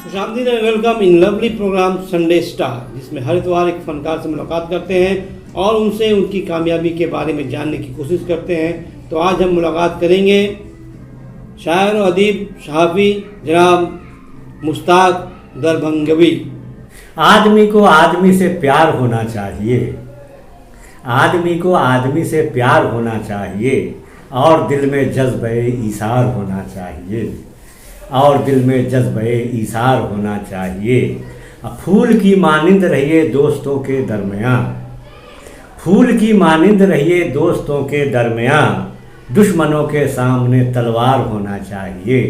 खुशामदीद and welcome in lovely programme Sunday star, जिसमें हर इतवार एक फनकार से मुलाकात करते हैं और उनसे उनकी कामयाबी के बारे में जानने की कोशिश करते हैं। तो आज हम मुलाकात करेंगे शायर और अदीब सहाफ़ी जनाब मुश्ताक दरभंगवी। आदमी को आदमी से प्यार होना चाहिए, आदमी को आदमी से प्यार होना चाहिए और दिल में जज्बे ईसार होना चाहिए, और दिल में जज्बे ईसार होना चाहिए। फूल की मानिंद रहिए दोस्तों के दरमियाँ, फूल की मानिंद रहिए दोस्तों के दरमियाँ, दुश्मनों के सामने तलवार होना चाहिए,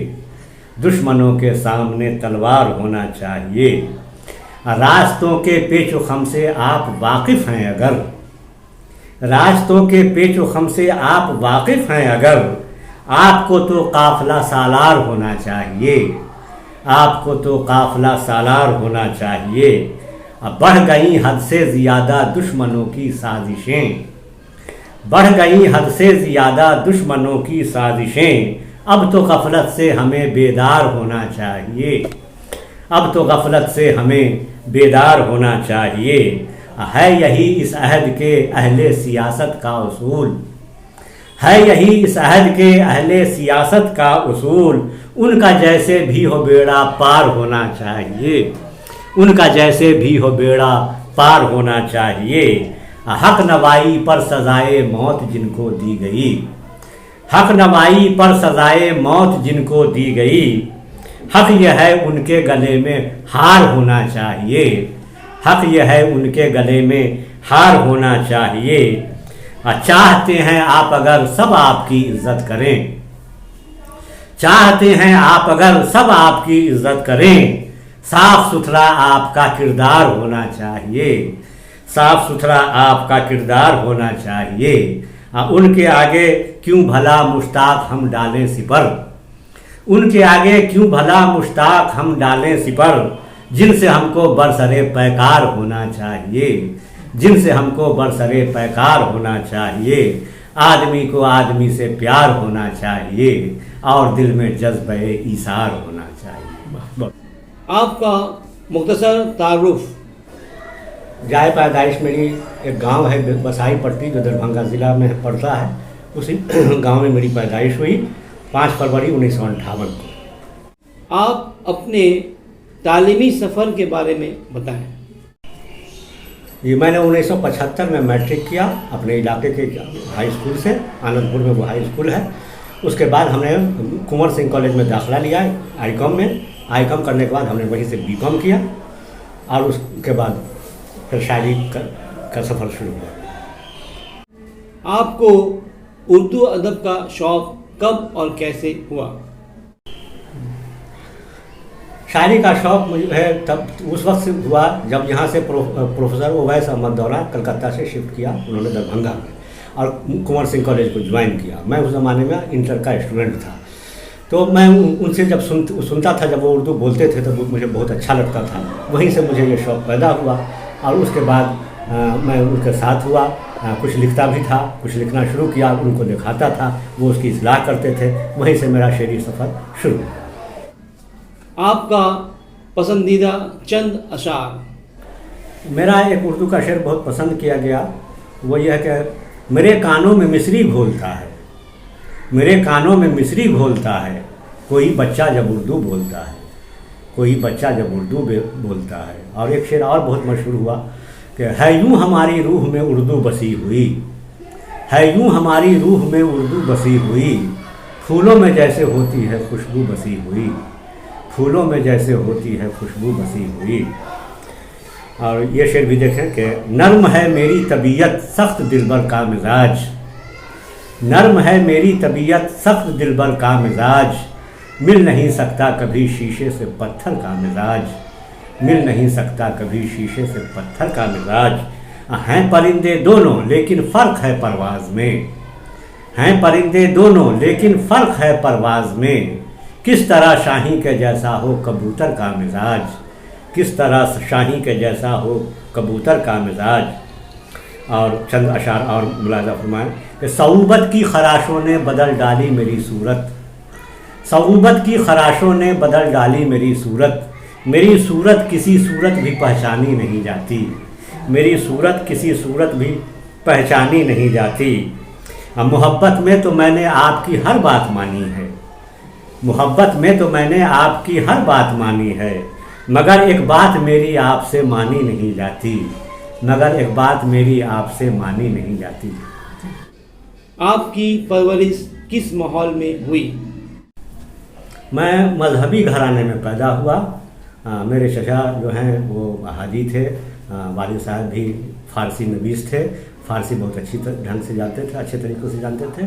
दुश्मनों के सामने तलवार होना चाहिए। रास्तों के पेचो खम से आप वाकिफ़ हैं अगर, रास्तों के पेचो खम से आप वाकिफ़ हैं अगर, आपको तो काफ़िला सालार होना चाहिए, आपको तो काफ़िला सालार होना चाहिए। अब बढ़ गई हद से ज़्यादा दुश्मनों की साजिशें, बढ़ गई हद से ज़्यादा दुश्मनों की साजिशें, अब तो गफलत से हमें बेदार होना चाहिए, अब तो गफलत से हमें बेदार होना चाहिए। है यही इस अहद के अहले सियासत का उसूल, है यही इस अहद के अहले सियासत का उसूल, उनका जैसे भी हो बेड़ा पार होना चाहिए, उनका जैसे भी हो बेड़ा पार होना चाहिए। हक नवाई पर सजाए मौत जिनको दी गई, हक नवाई पर सजाए मौत जिनको दी गई, हक यह है उनके गले में हार होना चाहिए, हक यह है उनके गले में हार होना चाहिए। चाहते हैं आप अगर सब आपकी इज्जत करें, चाहते हैं आप अगर सब आपकी इज्जत करें, साफ सुथरा आपका किरदार होना चाहिए, साफ सुथरा आपका किरदार होना चाहिए। उनके आगे क्यों भला मुश्ताक हम डालें सिपर, उनके आगे क्यों भला मुश्ताक हम डालें सिपर, जिनसे हमको बरसरे पैकार होना चाहिए, जिनसे हमको बरसरे पैकार होना चाहिए। आदमी को आदमी से प्यार होना चाहिए और दिल में जज्बे ईसार होना चाहिए। आपका मुख्तसर तारुफ। जाए पैदाइश मेरी एक गांव है बसाई पट्टी, जो दरभंगा ज़िला में पड़ता है, उसी गांव में मेरी पैदाइश हुई 5 फरवरी 1958 को। आप अपने तालीमी सफ़र के बारे में बताएं। ये मैंने 1975 में मैट्रिक किया अपने इलाके के हाई स्कूल से, आनंदपुर में वो हाई स्कूल है। उसके बाद हमने कुंवर सिंह कॉलेज में दाखिला लिया आईकॉम में, आईकॉम करने के बाद हमने वहीं से बीकॉम किया और उसके बाद फिर शायरी का सफ़र शुरू हुआ। आपको उर्दू अदब का शौक़ कब और कैसे हुआ? शायरी का शौक़ मुझे है तब उस वक्त से हुआ जब यहाँ से प्रोफेसर ओवैस अहमद दौरा कलकत्ता से शिफ्ट किया उन्होंने दरभंगा में, और कुंवर सिंह कॉलेज को ज्वाइन किया। मैं उस ज़माने में इंटर का स्टूडेंट था, तो मैं उनसे जब सुनता था, जब वो उर्दू बोलते थे तो मुझे बहुत अच्छा लगता था। वहीं से मुझे ये शौक़ पैदा हुआ और उसके बाद मैं उनके साथ हुआ, कुछ लिखता भी था, कुछ लिखना शुरू किया, उनको दिखाता था, वो उसकी इस्लाह करते थे, वहीं से मेरा शेरी सफ़र शुरू हुआ। आपका पसंदीदा चंद अशार? मेरा एक उर्दू का शेर बहुत पसंद किया गया, वो यह है कि मेरे कानों में मिस्री घोलता है, मेरे कानों में मिस्री घोलता है, कोई बच्चा जब उर्दू बोलता है, कोई बच्चा जब उर्दू बोलता है। और एक शेर और बहुत मशहूर हुआ कि है यूँ हमारी रूह में उर्दू बसी हुई, है यूँ हमारी रूह में उर्दू बसी हुई, फूलों में जैसे होती है खुशबू बसी हुई, फूलों में जैसे होती है खुशबू बसी हुई। और ये शेर भी देखें कि नर्म है मेरी तबीयत सख्त दिलबर का मिजाज, नर्म है मेरी तबीयत सख्त दिलबर का मिजाज, मिल नहीं सकता कभी शीशे से पत्थर का मिजाज, मिल नहीं सकता कभी शीशे से पत्थर का मिजाज। हैं परिंदे दोनों लेकिन फ़र्क है परवाज़ में, हैं परिंदे दोनों लेकिन फ़र्क है परवाज़ में, किस तरह शाही के जैसा हो कबूतर का मिजाज, किस तरह शाही के जैसा हो कबूतर का मिजाज। और चंद अशार और मुलाजा फरमाएं कि सऊबत की खराशों ने बदल डाली मेरी सूरत, सऊबत की खराशों ने बदल डाली मेरी सूरत, मेरी सूरत किसी सूरत भी पहचानी नहीं जाती, मेरी सूरत किसी सूरत भी पहचानी नहीं जाती। मोहब्बत में तो मैंने आपकी हर बात मानी है, मोहब्बत में तो मैंने आपकी हर बात मानी है, मगर एक बात मेरी आपसे मानी नहीं जाती, मगर एक बात मेरी आपसे मानी नहीं जाती। आपकी परवरिश किस माहौल में हुई? मैं मजहबी घराने में पैदा हुआ। मेरे चचा जो हैं वो हाजी थे, वालिद साहब भी फ़ारसी नवीस थे, फ़ारसी बहुत अच्छी ढंग से जानते थे, अच्छे तरीक़े से जानते थे।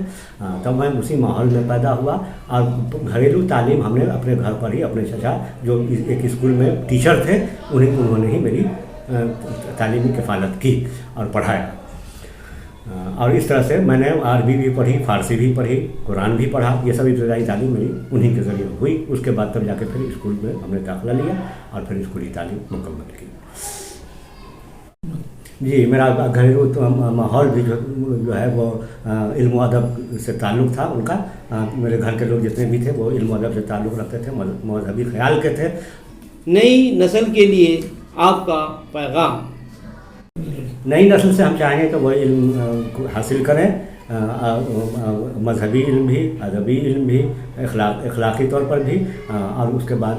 तब मैं उसी माहौल में पैदा हुआ और घरेलू तालीम हमने अपने घर पर ही, अपने चचा जो एक स्कूल में टीचर थे उन्होंने ही मेरी तालीमी किफ़ालत की और पढ़ाया। और इस तरह से मैंने अरबी भी पढ़ी, फ़ारसी भी पढ़ी, कुरान भी पढ़ा। ये सब इब्तदाई तालीम मेरी उन्हीं के ज़रिए हुई। उसके बाद तब जाके फिर स्कूल में हमने दाखिला लिया और फिर स्कूली तालीम मुकम्मल की। जी, मेरा घरेलू तो माहौल भी जो है वो इल्म अदब से ताल्लुक़ था उनका। मेरे घर के लोग जितने भी थे वो इल्म अदब से ताल्लुक़ रखते थे, मजहबी ख्याल के थे। नई नस्ल के लिए आपका पैगाम? नई नस्ल से हम चाहेंगे कि वो इल्म हासिल करें, मजहबी इल्म भी, अदबी इल्म भी, अखलाक़ी तौर पर भी। और उसके बाद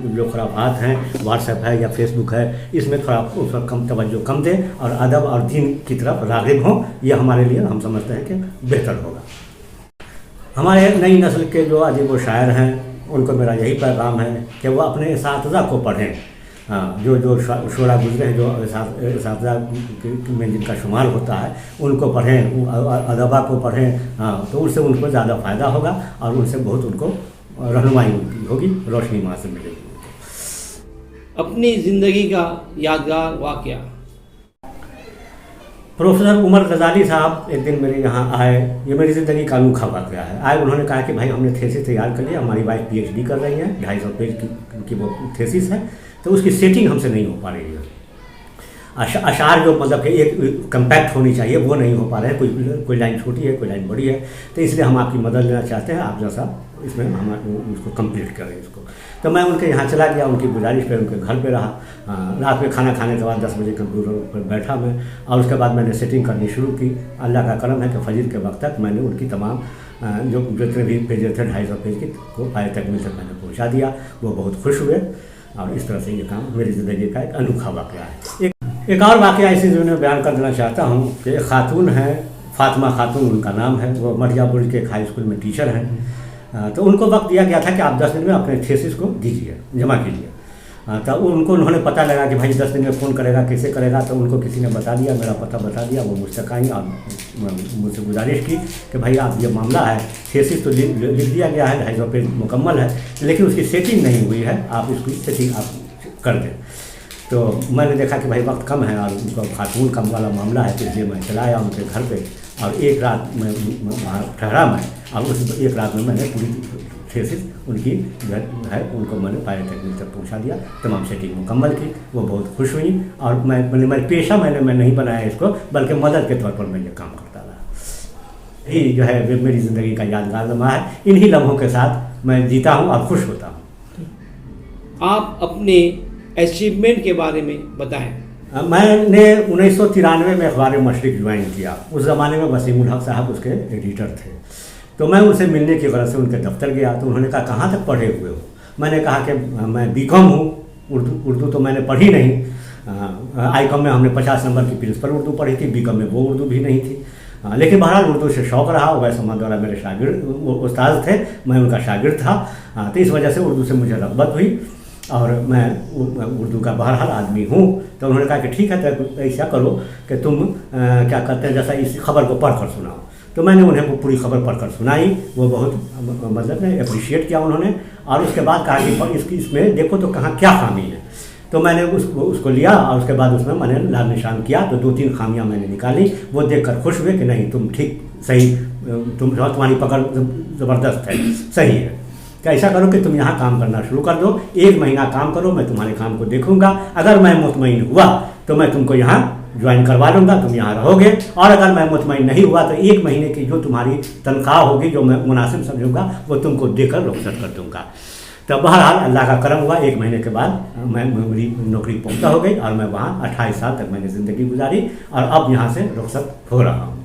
जो खुराफात हैं, व्हाट्सएप है या फेसबुक है, इसमें थोड़ा उस पर कम तवज्जो कम दें और अदब और दीन की तरफ राग़िब हों। यह हमारे लिए हम समझते हैं कि बेहतर होगा। हमारे नई नस्ल के जो अदीब व शायर हैं उनको मेरा यही पैगाम है कि वो अपने इसातिज़ा को पढ़ें। जो शोरा गुजरे हैं, जो इसातिज़ा में जिनका शुमार होता है उनको पढ़ें, अदबा को पढ़ें। तो उससे उनको ज़्यादा फ़ायदा होगा और उनसे बहुत उनको रहनुमाई होगी, रोशनी वहाँ से मिलेगी। अपनी ज़िंदगी का यादगार वाक़या? प्रोफेसर उमर गज़ाली साहब एक दिन मेरे यहाँ आए। ये मेरी ज़िंदगी का अनोखा वाक़या है। आए, उन्होंने कहा कि भाई हमने थीसिस तैयार कर लिया, हमारी वाइफ PhD कर रही है, 250 पेज की वो थीसिस है, तो उसकी सेटिंग हमसे नहीं हो पा रही है। अशार जो मतलब कि एक कंपैक्ट होनी चाहिए वो नहीं हो पा रहे हैं, कोई लाइन छोटी है, कोई लाइन बड़ी है। तो इसलिए हम आपकी मदद लेना चाहते हैं, आप जैसा इसमें हम उसको कंप्लीट करें इसको। तो मैं उनके यहाँ चला गया, उनकी गुजारिश पे उनके घर पे रहा। रात में खाना खाने के बाद 10 बजे कंप्यूटर पर बैठा मैं, और उसके बाद मैंने सेटिंग करनी शुरू की। अल्लाह का करम है कि फजर के वक्त तक मैंने उनकी तमाम जो जितने भी पेजेस थे 250 पेज की को आय तकमील तक मैंने पहुँचा दिया। वो बहुत खुश हुए और इस तरह से ये काम मेरी ज़िंदगी का एक अनोखा वाक़या है। एक और वाक़या इसी जो मैं बयान कर देना चाहता हूँ कि एक खातून है, फातिमा खातून उनका नाम है, वो मरियापुर के एक हाई स्कूल में टीचर हैं। तो उनको वक्त दिया गया था कि आप 10 दिन में अपने थीसिस को दीजिए, जमा कीजिए। तो उन्होंने पता लगा कि भाई 10 दिन में फ़ोन करेगा, कैसे करेगा। तो उनको किसी ने बता दिया, मेरा पता बता दिया। वो मुझसे आई और मुझसे गुजारिश की कि भाई आप ये मामला है, थीसिस तो लिख दिया गया है, 250 पेज मुकम्मल है, लेकिन उसकी सेटिंग नहीं हुई है, आप इसकी सेटिंग आप कर दें। तो मैंने देखा कि भाई वक्त कम है और उनका खातून का वाला मामला है, तो इसलिए मैं चला आया उनके घर पे और एक रात में वहाँ ठहरा मैं, और उस एक रात में मैंने पूरी थीसिस उनकी है उनको मैंने पाए तकमील तक पहुँचा दिया, तमाम सेटिंग मुकम्मल की। वो बहुत खुश हुई और मैं पेशा मैं नहीं बनाया इसको, बल्कि मदद के तौर पर मैं ये काम करता रहा। यही जो है मेरी ज़िंदगी का यादगार लम्हा है। इन्हीं लम्हों के साथ मैं जीता हूँ और खुश होता हूँ। आप अपने अचीवमेंट के बारे में बताएं। मैंने 1993 में अखबार मशरिक ज्वाइन किया। उस ज़माने में वसीमुल हक साहब उसके एडिटर थे। तो मैं उनसे मिलने की गरज से उनके दफ्तर गया। तो उन्होंने कहा कहाँ तक पढ़े हुए हो? मैंने कहा कि मैं BCom हूँ, उर्दू तो मैंने पढ़ी नहीं। ICOM में हमने 50 नंबर की प्रिंसिपल उर्दू पढ़ी थी, BCom में वो उर्दू भी नहीं थी। लेकिन बहरहाल उर्दू से शौक़ रहा। वैसे द्वारा मेरे शागिर्द उस्ताद थे, मैं उनका शागिर्द था। तो इस वजह से उर्दू से मुझे रग़बत हुई और मैं उर्दू का बहरहाल आदमी हूँ। तो उन्होंने कहा कि ठीक है, तो ऐसा करो कि तुम क्या करते हैं, जैसा इस खबर को पढ़ कर सुनाओ। तो मैंने उन्हें वो पूरी खबर पढ़कर सुनाई। वो बहुत मतलब ने अप्रिशिएट किया उन्होंने, और उसके बाद कहा कि इसमें देखो तो कहाँ क्या खामी है। तो मैंने उसको लिया और उसके बाद उसमें मैंने लाल निशान किया। तो 2-3 खामियां मैंने निकाली। वो देखकर खुश हुए कि नहीं तुम ठीक सही, तुम्हारी पकड़ ज़बरदस्त है, सही है। तो ऐसा करो कि तुम यहाँ काम करना शुरू कर दो, 1 महीना काम करो, मैं तुम्हारे काम को देखूंगा। अगर मैं मुतमईन हुआ तो मैं तुमको यहाँ ज्वाइन करवा लूँगा, तुम यहाँ रहोगे। और अगर मैं मुतमईन नहीं हुआ तो 1 महीने की जो तुम्हारी तनख्वाह होगी, जो मैं मुनासिब समझूंगा, वो तुमको देकर रुखसत कर दूँगा। तो बहरहाल अल्लाह का करम हुआ, 1 महीने के बाद मेरी नौकरी पुख्ता हो गई और मैं वहाँ 28 साल तक मैंने ज़िंदगी गुजारी और अब यहाँ से रुखसत हो रहा हूँ।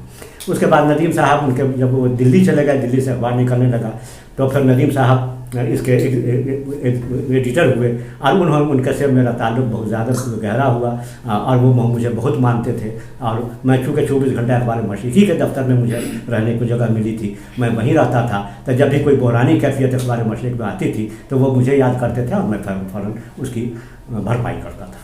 उसके बाद नदीम साहब उनके जब वो दिल्ली चले गए, दिल्ली से अखबार निकलने लगा, तो फिर नदीम साहब इसके एडिटर हुए और उन्होंने उनके से मेरा ताल्लुक़ बहुत ज़्यादा गहरा हुआ और वो मुझे बहुत मानते थे। और मैं चूँकि 24 घंटा अखबार मशीकी के दफ्तर में मुझे रहने की जगह मिली थी, मैं वहीं रहता था, तो जब भी कोई बहरानी कैफियत अखबार मशीक में आती थी तो वो मुझे याद करते थे और मैं फ़ौरन उसकी भरपाई करता था।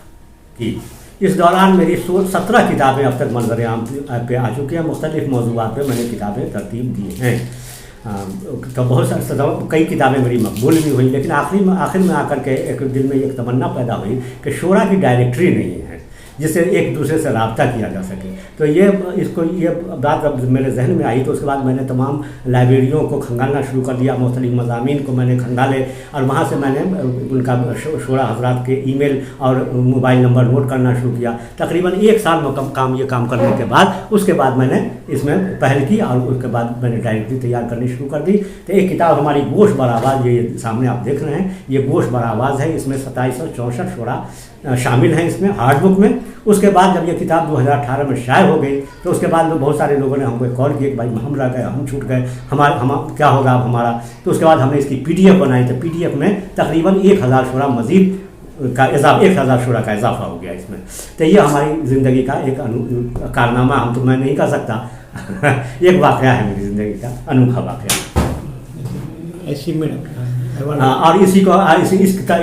कि इस दौरान मेरी 17 किताबें अब तक मंजर आम पे आ चुकी हैं, मुख्तलिफ मौज़ूआत पे मैंने किताबें तरतीब दी हैं। तो बहुत सारी कई किताबें मेरी मकबूल भी हुई, लेकिन आखिर में आकर के एक दिल में एक तमन्ना पैदा हुई कि शोरा की डायरेक्टरी नहीं है जिससे एक दूसरे से रब्ता किया जा सके। तो ये बात अब मेरे जहन में आई, तो उसके बाद मैंने तमाम लाइब्रेरियों को खंगालना शुरू कर दिया, मुख्तलिफ मज़ामीन को मैंने खंगाले और वहाँ से मैंने उनका शोरा हज़रात के ईमेल और मोबाइल नंबर नोट करना शुरू किया। तकरीबन 1 साल में ये काम करने के बाद उसके बाद मैंने इसमें पहल की और उसके बाद मैंने डायरेक्टरी तैयार करनी शुरू कर दी। तो एक किताब हमारी गोश बर आवाज़, ये सामने आप देख रहे हैं, ये गोश बर आवाज़ है। इसमें 2764 शोरा शामिल हैं इसमें हार्ड बुक में। उसके बाद जब ये किताब 2018 में शाये हो गई तो उसके बाद बहुत सारे लोगों ने हमको कॉल किया कि भाई हम रह गए, हम छूट गए, हम क्या होगा अब हमारा। तो उसके बाद हमने इसकी PDF बनाई, तो PDF में तकरीबन 1000 शोरा मज़ीद का 1000 शोरा का इजाफा हो गया इसमें। तो ये हमारी ज़िंदगी का एक कारनामा हम तो मैं नहीं कर सकता एक वाक़या है मेरी ज़िंदगी का, अनोखा वाक़या। और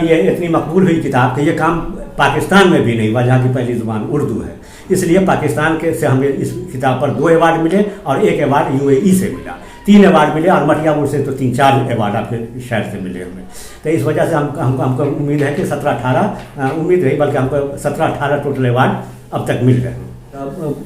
ये इतनी मकबूल हुई किताब कि ये काम पाकिस्तान में भी नहीं हुआ, जहाँ की पहली ज़ुबान उर्दू है। इसलिए पाकिस्तान के से हमें इस किताब पर 2 अवार्ड मिले और 1 अवार्ड UAE से मिला, 3 अवार्ड मिले और मटियापुर से तो 3-4 अवार्ड आपके शहर से मिले हमें। तो इस वजह से हमको उम्मीद है कि 17-18 उम्मीद रही, बल्कि हमको 17-18 टोटल अवार्ड अब तक मिल गए।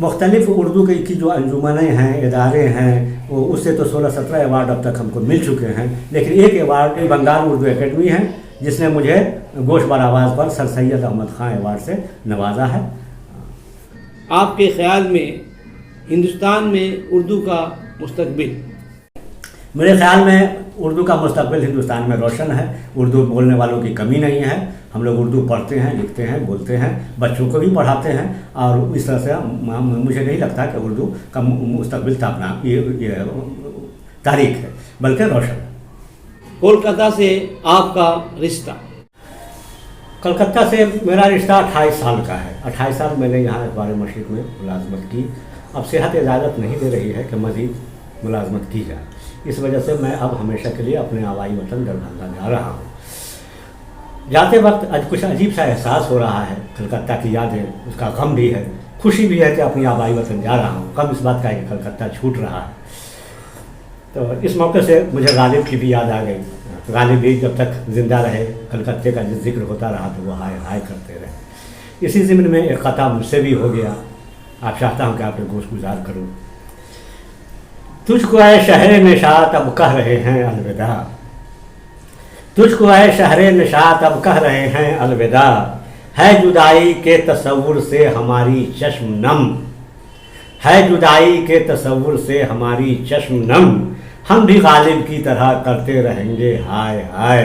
मुख्तलिफ उर्दू की जो अंजुमनें हैं, इदारे हैं, वो उससे तो 16-17 अवार्ड अब तक हमको मिल चुके हैं। लेकिन 1 अवार्ड बंगाल उर्दू एकेडमी है जिसने मुझे गोश बर आवाज़ पर सर सैयद अहमद ख़ान अवार्ड से नवाजा है। आपके ख़्याल में हिंदुस्तान में उर्दू का मुस्तकबिल? मेरे ख़्याल में उर्दू का मुस्तकबिल हिंदुस्तान में रोशन है। उर्दू बोलने वालों की कमी नहीं है। हम लोग उर्दू पढ़ते हैं, लिखते हैं, बोलते हैं, बच्चों को भी पढ़ाते हैं और इस तरह से मुझे नहीं लगता कि उर्दू का मुस्तकबिल तापना ये तारीख है, बल्कि रोशन। कोलकाता से आपका रिश्ता? कलकत्ता से मेरा रिश्ता 28 साल का है। 28 साल मैंने यहाँ अखबार मशरिक में मुलाजमत की। अब सेहत इजाज़त नहीं दे रही है कि मज़ीद मुलाजमत की जाए, इस वजह से मैं अब हमेशा के लिए अपने आबाई वतन दरभंगा जा रहा हूँ। जाते वक्त आज कुछ अजीब सा एहसास हो रहा है, कलकत्ता की यादें, उसका गम भी है, खुशी भी है कि अपनी आबाई वतन जा रहा हूँ। कम इस बात का है कि कलकत्ता छूट रहा है। तो इस मौके से मुझे गालिब की भी याद आ गई। गालिब भी जब तक ज़िंदा रहे, कलकत्ते का जिक्र होता रहा तो वो हाय हाय करते रहे। इसी ज़िम्न में एक ख़ता मुझसे भी हो गया, आप चाहता हूँ कि आपने गोश गुजार करूँ। तुझको ऐ शहर निशात अब कह रहे हैं अलविदा, तुझको ऐ शहर निशात अब कह रहे हैं अलविदा, है जुदाई के तसव्वुर से हमारी चश्म नम, है जुदाई के तसव्वुर से हमारी चश्म नम, हम भी गालिब की तरह करते रहेंगे हाय हाय,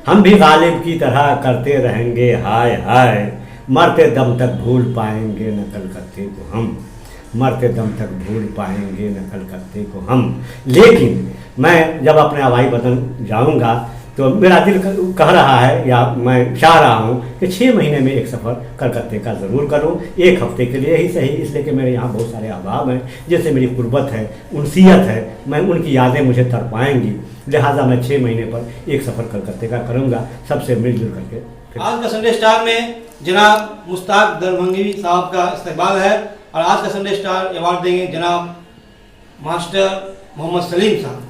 हम भी गालिब की तरह करते रहेंगे हाय हाय, मरते दम तक भूल पाएंगे न कलकत्ते को हम, मरते दम तक भूल पाएंगे न कलकत्ते को हम। लेकिन मैं जब अपने आबाई वतन जाऊंगा तो मेरा दिल कह रहा है या मैं चाह रहा हूँ कि 6 महीने में एक सफ़र कलकत्ते का ज़रूर करूँ, 1 हफ़्ते के लिए ही सही, इसलिए कि मेरे यहाँ बहुत सारे अहबाब हैं जिससे मेरी कुर्बत है, उनसियत है, मैं उनकी यादें मुझे तड़पाएंगी। लिहाजा मैं 6 महीने पर एक सफ़र कलकत्ते का करूँगा, सबसे मिलजुल करके। आज का संडे स्टार में जनाब मुश्ताक दरभंगी साहब का इस्तकबाल है और आज का संडे स्टार अवार्ड देंगे जनाब मास्टर मोहम्मद सलीम साहब।